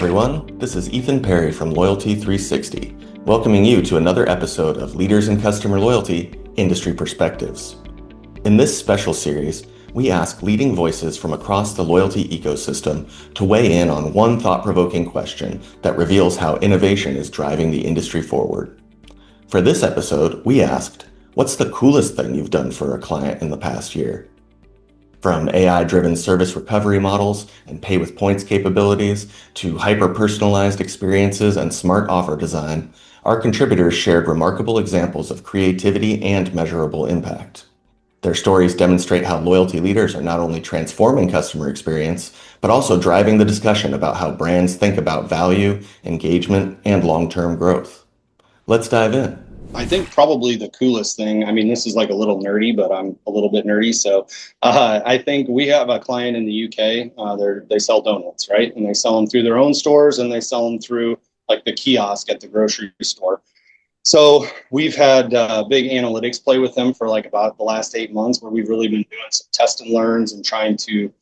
everyone. This is Ethan Perry from Loyalty 360, welcoming you to another episode of Leaders in Customer Loyalty Industry Perspectives. In this special series, we ask leading voices from across the loyalty ecosystem to weigh in on one thought-provoking question that reveals how innovation is driving the industry forward. For this episode, we asked, what's the coolest thing you've done for a client in the past year? From AI-driven service recovery models and pay-with-points capabilities to hyper-personalized experiences and smart offer design, our contributors shared remarkable examples of creativity and measurable impact. Their stories demonstrate how loyalty leaders are not only transforming customer experience, but also driving the discussion about how brands think about value, engagement, and long-term growth. Let's dive in. I think probably the coolest thing, this is like a little nerdy, but I'm a little bit nerdy. So I think we have a client in the UK, they sell donuts, right? And they sell them through their own stores and they sell them through like the kiosk at the grocery store. So we've had big analytics play with them for like about the last 8 months, where we've really been doing some test and learns and trying to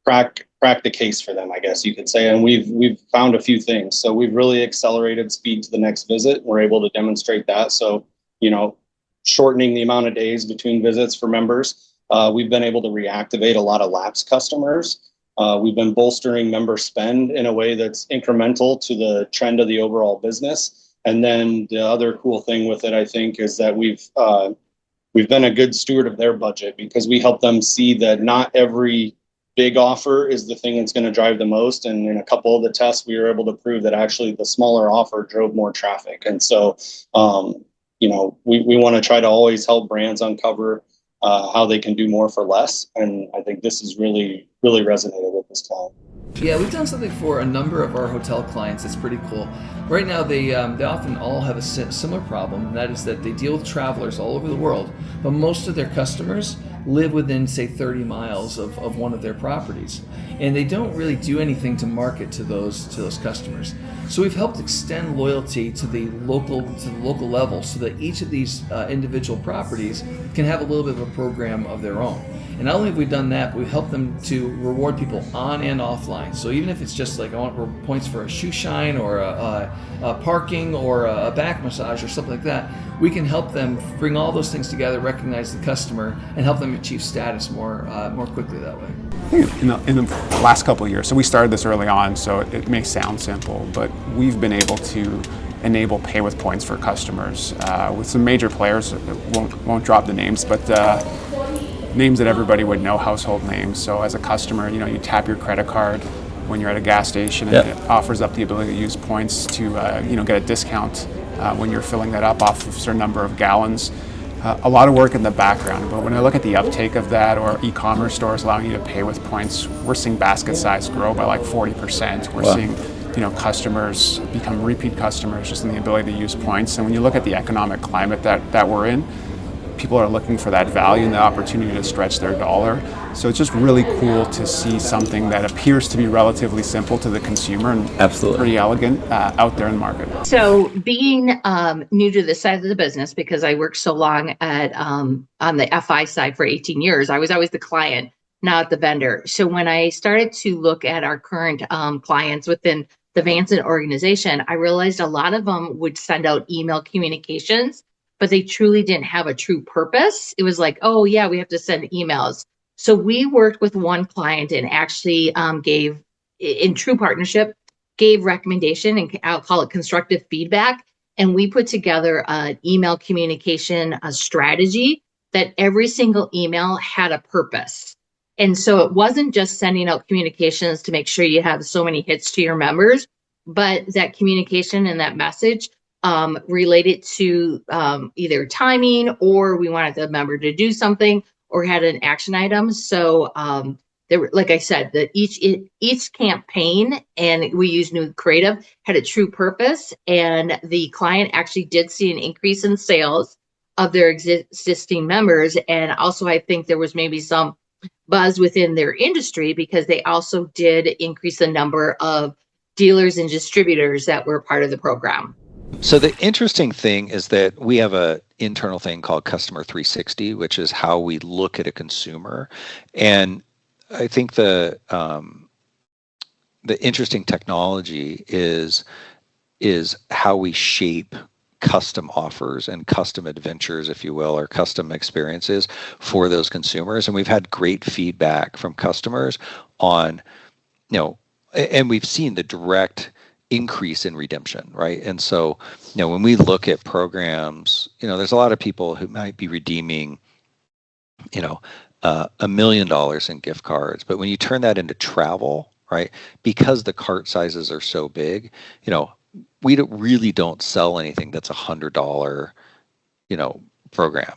crack the case for them, I guess you could say. And we've found a few things. So we've really accelerated speed to the next visit. We're able to demonstrate that. So, shortening the amount of days between visits for members. We've been able to reactivate a lot of lapsed customers. We've been bolstering member spend in a way that's incremental to the trend of the overall business. And then the other cool thing with it, I think, is that we've been a good steward of their budget, because we help them see that not every big offer is the thing that's going to drive the most. And in a couple of the tests, we were able to prove that actually the smaller offer drove more traffic. And so, we want to try to always help brands uncover how they can do more for less. And I think this has really, really resonated with this client. Yeah, we've done something for a number of our hotel clients that's pretty cool. Right now, they often all have a similar problem, and that is that they deal with travelers all over the world, but most of their customers live within, say, 30 miles of one of their properties, and they don't really do anything to market to those customers. So we've helped extend loyalty to the local level, so that each of these individual properties can have a little bit of a program of their own. And not only have we done that, but we've helped them to reward people on and offline. So even if it's just like I want points for a shoe shine or a parking or a back massage or something like that, we can help them bring all those things together, recognize the customer, and help them achieve status more quickly that way. In the last couple of years, so we started this early on, so it may sound simple, but we've been able to enable pay with points for customers with some major players. Won't drop the names, but names that everybody would know, household names. So as a customer, you tap your credit card when you're at a gas station, and it offers up the ability to use points to get a discount when you're filling that up off of a certain number of gallons. A lot of work in the background, but when I look at the uptake of that, or e-commerce stores allowing you to pay with points, we're seeing basket size grow by like 40%. We're seeing customers become repeat customers just in the ability to use points. And when you look at the economic climate that we're in, people are looking for that value and the opportunity to stretch their dollar. So it's just really cool to see something that appears to be relatively simple to the consumer and pretty elegant out there in the market. So being new to this side of the business, because I worked so long on the FI side for 18 years, I was always the client, not the vendor. So when I started to look at our current clients within the Vanson organization, I realized a lot of them would send out email communications, but they truly didn't have a true purpose. It was like, oh yeah, we have to send emails. So we worked with one client and actually gave, in true partnership, gave recommendation, and I'll call it constructive feedback. And we put together an email communication strategy that every single email had a purpose. And so it wasn't just sending out communications to make sure you have so many hits to your members, but that communication and that message related to either timing, or we wanted the member to do something, or had an action item. So there were, like I said, that each campaign, and we used new creative, had a true purpose, and the client actually did see an increase in sales of their existing members. And also, I think there was maybe some buzz within their industry, because they also did increase the number of dealers and distributors that were part of the program. So the interesting thing is that we have an internal thing called Customer 360, which is how we look at a consumer. And I think the the interesting technology is how we shape custom offers and custom adventures, if you will, or custom experiences for those consumers. And we've had great feedback from customers on, and we've seen the direct increase in redemption, right? And so, when we look at programs, there's a lot of people who might be redeeming, $1 million in gift cards, but when you turn that into travel, right? Because the cart sizes are so big, we really don't sell anything that's $100, program,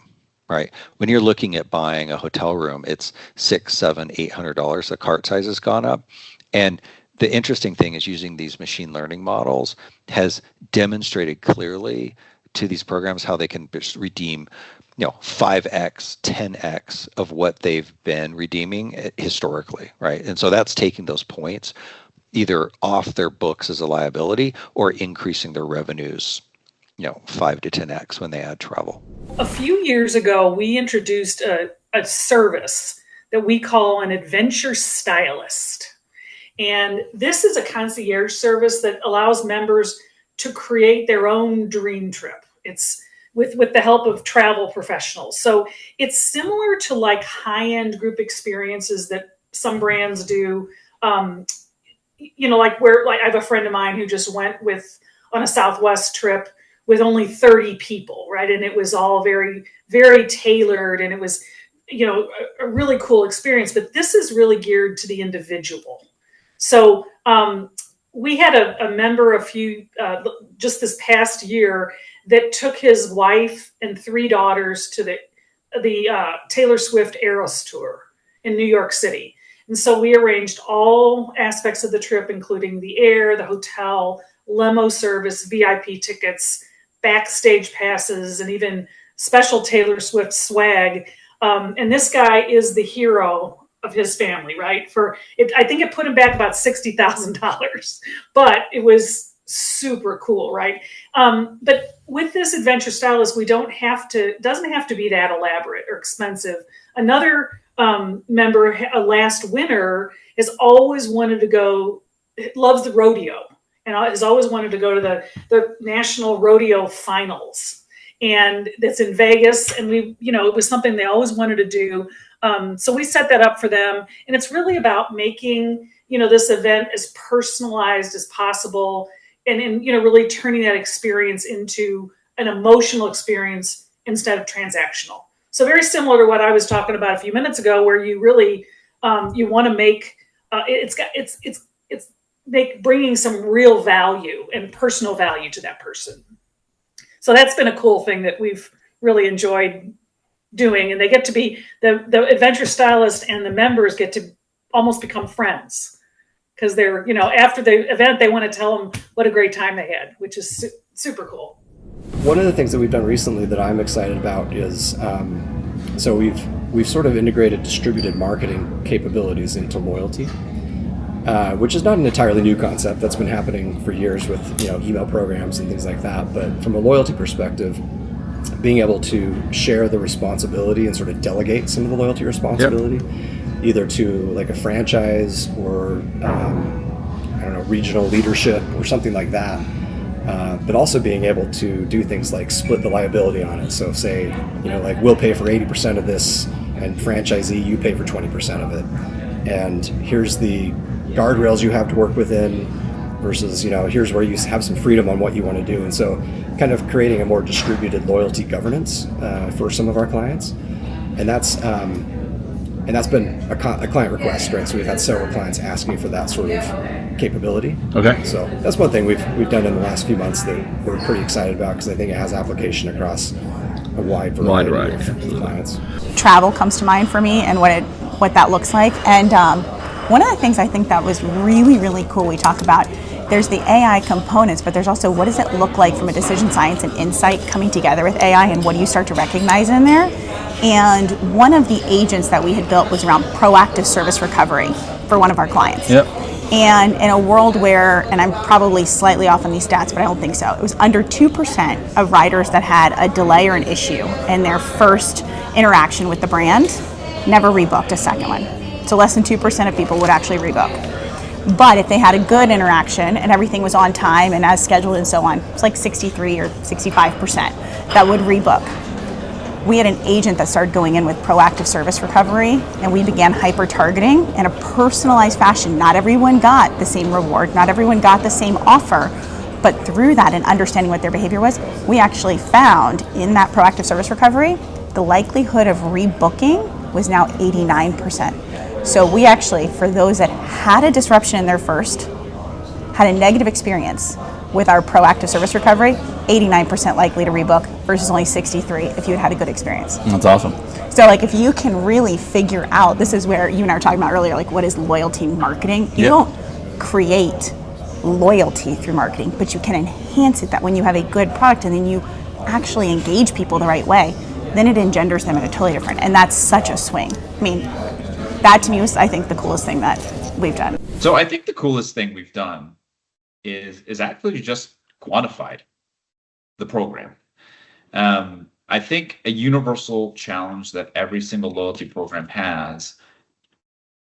right? When you're looking at buying a hotel room, it's $600, $700, $800. The cart size has gone up, and the interesting thing is using these machine learning models has demonstrated clearly to these programs how they can redeem 5x, 10x of what they've been redeeming historically, right? And so that's taking those points either off their books as a liability or increasing their revenues, 5 to 10x when they add travel. A few years ago, we introduced a service that we call an adventure stylist. And this is a concierge service that allows members to create their own dream trip. It's with the help of travel professionals. So it's similar to like high-end group experiences that some brands do. Like I have a friend of mine who just went on a Southwest trip with only 30 people, right? And it was all very, very tailored, and it was, a really cool experience. But this is really geared to the individual. So we had a member just this past year that took his wife and 3 daughters to the Taylor Swift Eras Tour in New York City. And so we arranged all aspects of the trip, including the air, the hotel, limo service, VIP tickets, backstage passes, and even special Taylor Swift swag. And this guy is the hero of his family, right? I think it put him back about $60,000, but it was super cool, right? But with this adventure stylist, doesn't have to be that elaborate or expensive. Another member, a last winner, has always wanted to go, loves the rodeo, and has always wanted to go to the National Rodeo Finals. And that's in Vegas. And it was something they always wanted to do. So we set that up for them. And it's really about making, this event as personalized as possible, and really turning that experience into an emotional experience instead of transactional. So very similar to what I was talking about a few minutes ago, where you really, you want to make, bringing some real value and personal value to that person. So that's been a cool thing that we've really enjoyed doing. And they get to be, the adventure stylist and the members get to almost become friends, because they're, after the event, they want to tell them what a great time they had, which is super cool. One of the things that we've done recently that I'm excited about is, so we've sort of integrated distributed marketing capabilities into loyalty, which is not an entirely new concept. That's been happening for years with email programs and things like that. But from a loyalty perspective, being able to share the responsibility and sort of delegate some of the loyalty responsibility, either to like a franchise or regional leadership or something like that. But also being able to do things like split the liability on it. So say, we'll pay for 80% of this, and franchisee, you pay for 20% of it. And here's the guardrails you have to work within versus, here's where you have some freedom on what you want to do. And so kind of creating a more distributed loyalty governance for some of our clients. And that's been a client request, right? So we've had several clients asking for that sort of capability. Okay. So that's one thing we've done in the last few months that we're pretty excited about, because I think it has application across a wide variety of clients. Travel comes to mind for me, and what that looks like. And one of the things I think that was really, really cool we talked about, there's the AI components, but there's also what does it look like from a decision science and insight coming together with AI, and what do you start to recognize in there? And one of the agents that we had built was around proactive service recovery for one of our clients. Yep. And in a world where, and I'm probably slightly off on these stats, but I don't think so, it was under 2% of riders that had a delay or an issue in their first interaction with the brand never rebooked a second one. So less than 2% of people would actually rebook. But if they had a good interaction and everything was on time and as scheduled and so on, it's like 63 or 65% that would rebook. We had an agent that started going in with proactive service recovery, and we began hyper-targeting in a personalized fashion. Not everyone got the same reward, not everyone got the same offer, but through that and understanding what their behavior was, we actually found in that proactive service recovery, the likelihood of rebooking was now 89%. So we actually, for those that had a disruption in their first, had a negative experience with our proactive service recovery, 89% likely to rebook versus only 63 if you had had a good experience. That's awesome. So like if you can really figure out, this is where you and I were talking about earlier, like what is loyalty marketing? You don't create loyalty through marketing, but you can enhance it that when you have a good product and then you actually engage people the right way, then it engenders them in a totally different, and that's such a swing. I mean, that to me was, I think, the coolest thing that we've done. So I think the coolest thing we've done is actually just quantified the program. I think a universal challenge that every single loyalty program has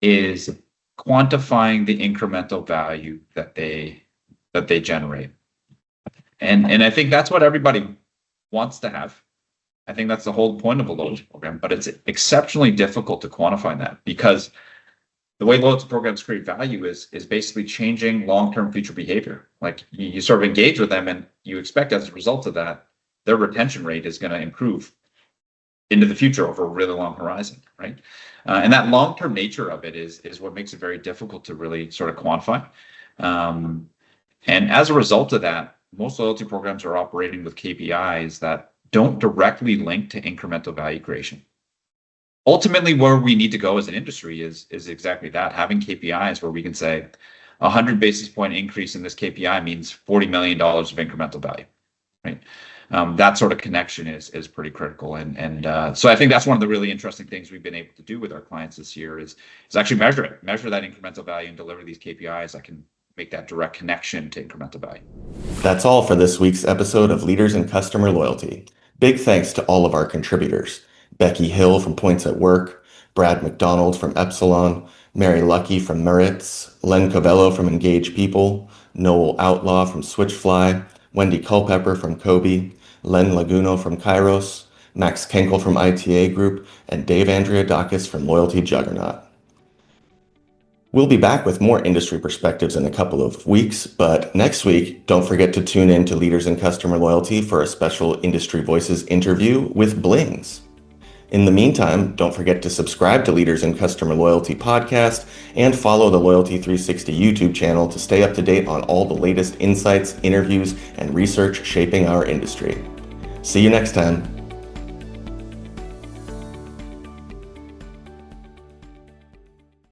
is quantifying the incremental value that they generate. And I think that's what everybody wants to have. I think that's the whole point of a loyalty program, but it's exceptionally difficult to quantify that because the way loyalty programs create value is basically changing long-term future behavior. Like you sort of engage with them and you expect as a result of that, their retention rate is going to improve into the future over a really long horizon, right? And that long-term nature of it is what makes it very difficult to really sort of quantify. And as a result of that, most loyalty programs are operating with KPIs that don't directly link to incremental value creation. Ultimately, where we need to go as an industry is exactly that, having KPIs where we can say 100 basis point increase in this KPI means $40 million of incremental value, right? That sort of connection is pretty critical. And so I think that's one of the really interesting things we've been able to do with our clients this year is actually measure that incremental value and deliver these KPIs that can make that direct connection to incremental value. That's all for this week's episode of Leaders in Customer Loyalty. Big thanks to all of our contributors. Becky Hill from Points at Work, Brad McDonald from Epsilon, Mary Lucky from Meritz, Len Covello from Engage People, Noel Outlaw from Switchfly, Wendy Culpepper from Kobe, Len Laguno from Kairos, Max Kenkel from ITA Group, and Dave Andriadakis from Loyalty Juggernaut. We'll be back with more industry perspectives in a couple of weeks, but next week, don't forget to tune in to Leaders in Customer Loyalty for a special Industry Voices interview with Blings. In the meantime, don't forget to subscribe to Leaders in Customer Loyalty podcast and follow the Loyalty 360 YouTube channel to stay up to date on all the latest insights, interviews, and research shaping our industry. See you next time.